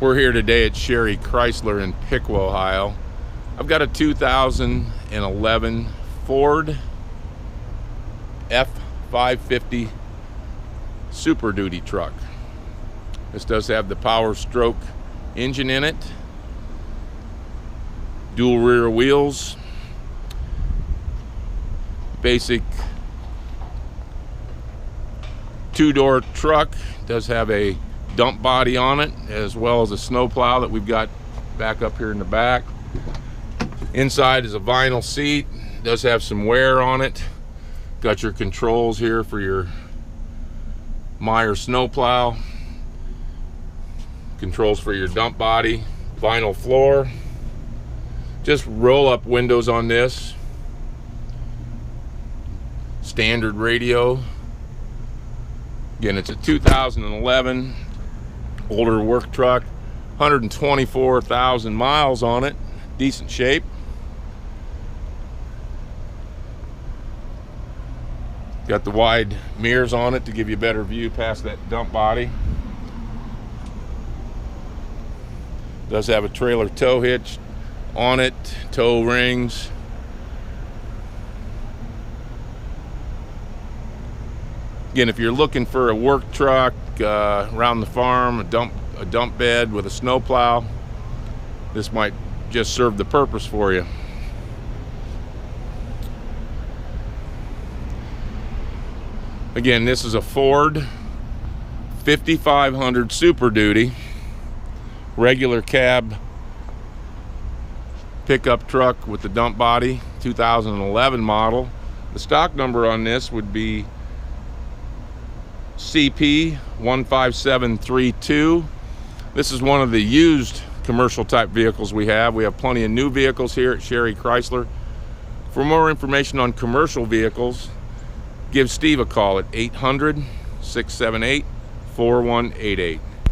We're here today at Sherry Chrysler in Piqua, Ohio. I've got a 2011 Ford F-550 Super Duty truck. This does have the Power Stroke engine in it, dual rear wheels, basic two-door truck. Does have a dump body on it, as well as a snow plow that we've got back up here in the back. Inside is a vinyl seat. Does have some wear on it. Got your controls here for your Meyer snow plow. Controls for your dump body. Vinyl floor. Just roll up windows on this. Standard radio. Again, it's a 2011 older work truck, 124,000 miles on it, decent shape. Got the wide mirrors on it to give you a better view past that dump body. Does have a trailer tow hitch on it, tow rings. Again, if you're looking for a work truck around the farm, a dump bed with a snow plow, this might just serve the purpose for you. Again, this is a Ford 5500 Super Duty, regular cab pickup truck with the dump body, 2011 model. The stock number on this would be CP15732. This is one of the used commercial type vehicles we have. We have plenty of new vehicles here at Sherry Chrysler. For more information on commercial vehicles, give Steve a call at 800-678-4188.